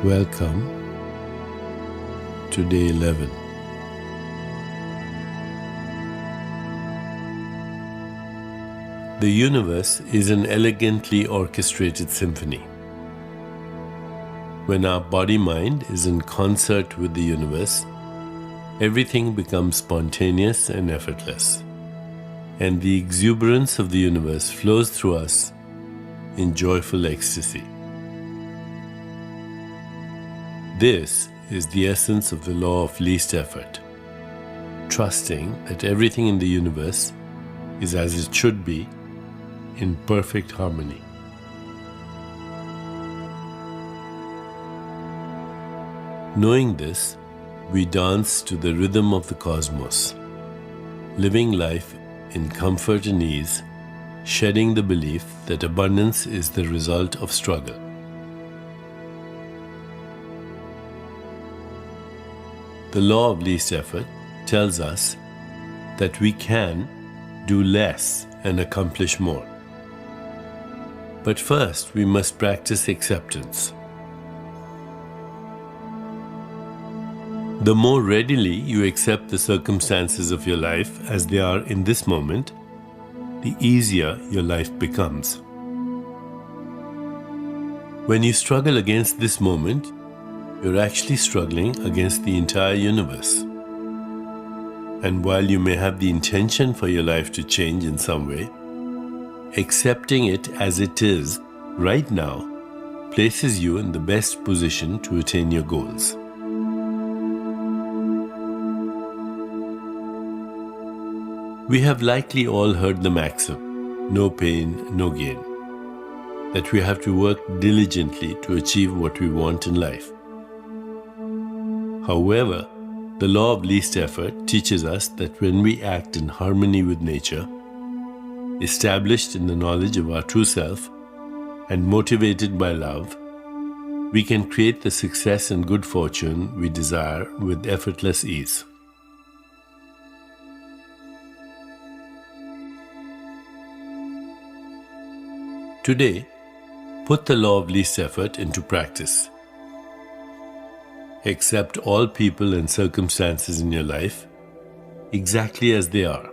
Welcome to day 11. The universe is an elegantly orchestrated symphony. When our body-mind is in concert with the universe, everything becomes spontaneous and effortless, and the exuberance of the universe flows through us in joyful ecstasy. This is the essence of the law of least effort, trusting that everything in the universe is as it should be, in perfect harmony. Knowing this, we dance to the rhythm of the cosmos, living life in comfort and ease, shedding the belief that abundance is the result of struggle. The law of least effort tells us that we can do less and accomplish more. But first, we must practice acceptance. The more readily you accept the circumstances of your life as they are in this moment, the easier your life becomes. When you struggle against this moment, you're actually struggling against the entire universe. And while you may have the intention for your life to change in some way, accepting it as it is right now places you in the best position to attain your goals. We have likely all heard the maxim, no pain, no gain, that we have to work diligently to achieve what we want in life. However, the law of least effort teaches us that when we act in harmony with nature, established in the knowledge of our true self, and motivated by love, we can create the success and good fortune we desire with effortless ease. Today, put the law of least effort into practice. Accept all people and circumstances in your life exactly as they are.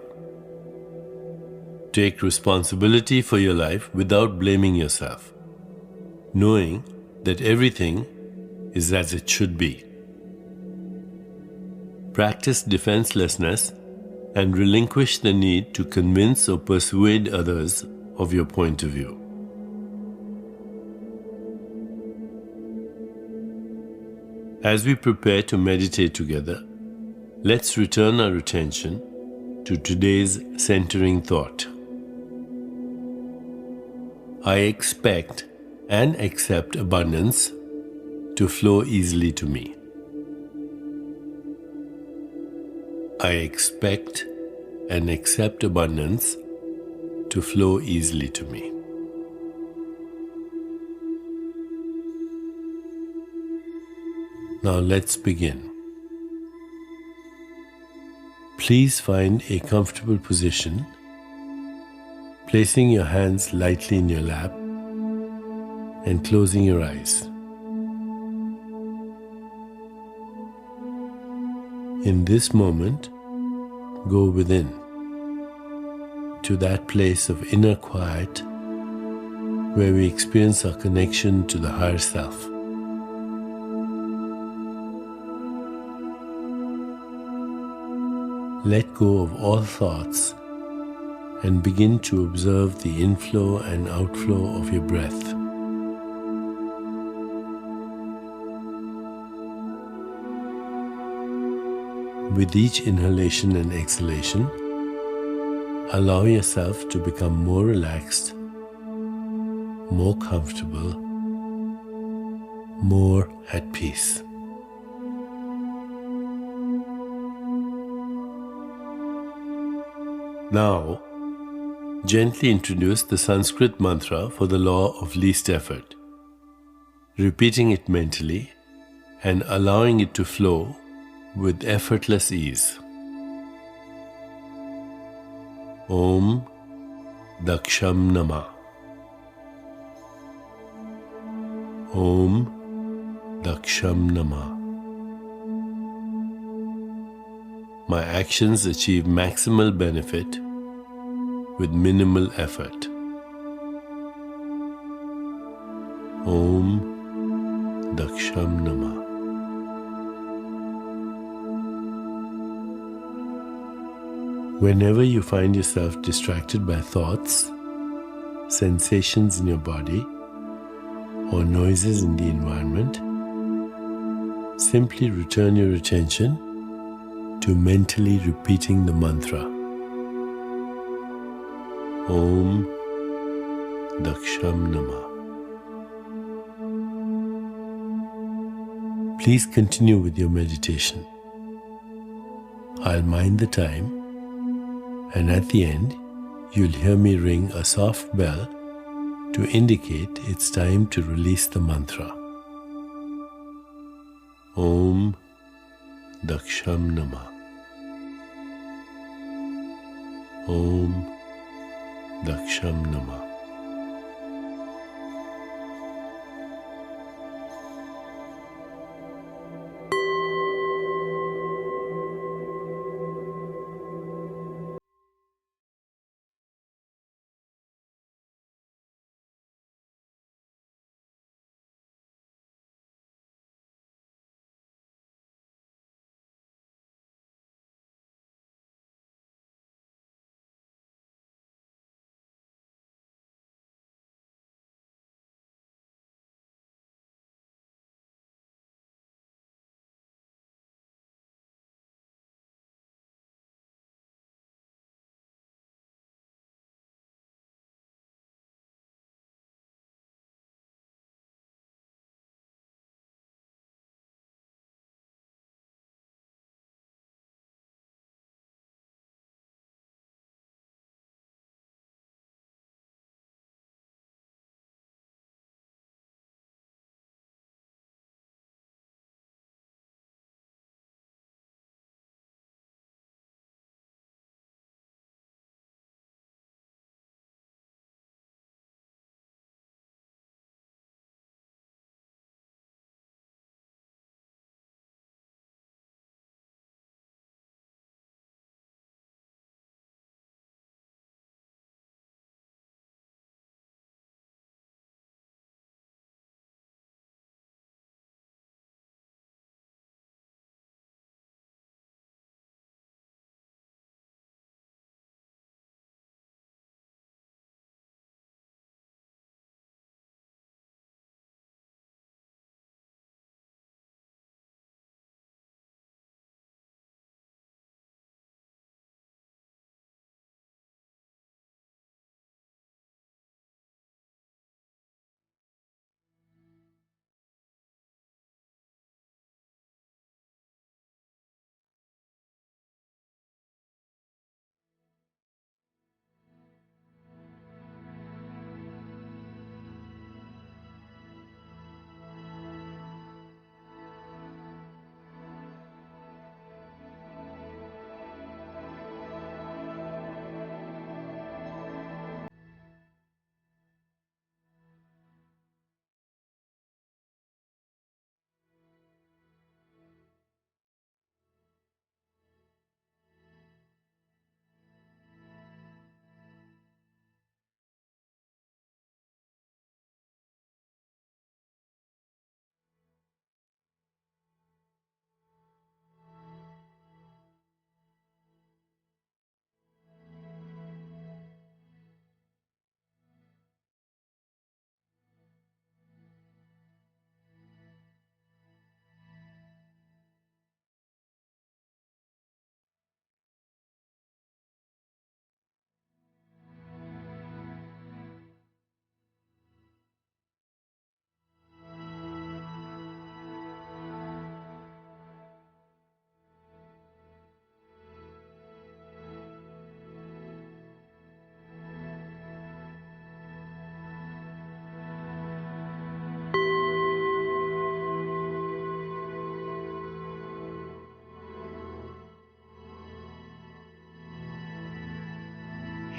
Take responsibility for your life without blaming yourself, knowing that everything is as it should be. Practice defenselessness and relinquish the need to convince or persuade others of your point of view. As we prepare to meditate together, let's return our attention to today's centering thought. I expect and accept abundance to flow easily to me. I expect and accept abundance to flow easily to me. Now let's begin. Please find a comfortable position, placing your hands lightly in your lap and closing your eyes. In this moment, go within, to that place of inner quiet where we experience our connection to the higher self. Let go of all thoughts and begin to observe the inflow and outflow of your breath. With each inhalation and exhalation, allow yourself to become more relaxed, more comfortable, more at peace. Now, gently introduce the Sanskrit mantra for the law of least effort, repeating it mentally and allowing it to flow with effortless ease. Om Daksham Nama. Om Daksham Nama. My actions achieve maximal benefit with minimal effort. Om Daksham Nama. Whenever you find yourself distracted by thoughts, sensations in your body, or noises in the environment, simply return your attention to mentally repeating the mantra Om Daksham Nama. Please continue with your meditation. I'll mind the time, and at the end, you'll hear me ring a soft bell to indicate it's time to release the mantra. Om Daksham Nama. Om Daksham Nama.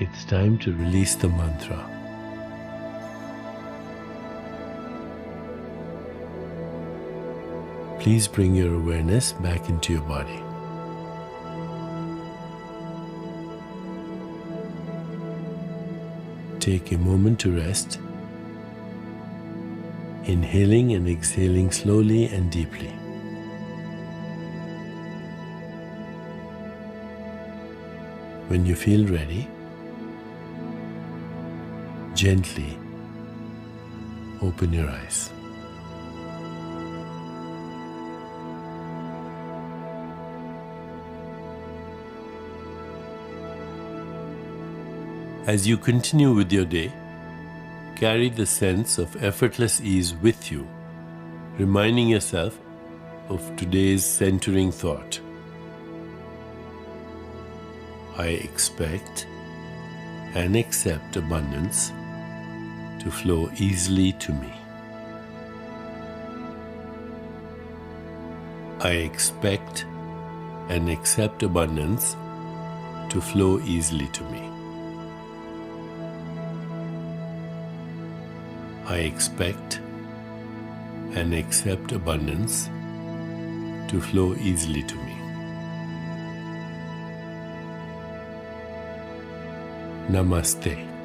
It's time to release the mantra. Please bring your awareness back into your body. Take a moment to rest, inhaling and exhaling slowly and deeply. When you feel ready, gently open your eyes. As you continue with your day, carry the sense of effortless ease with you, reminding yourself of today's centering thought. I expect and accept abundance to flow easily to me. I expect and accept abundance to flow easily to me. I expect and accept abundance to flow easily to me. Namaste.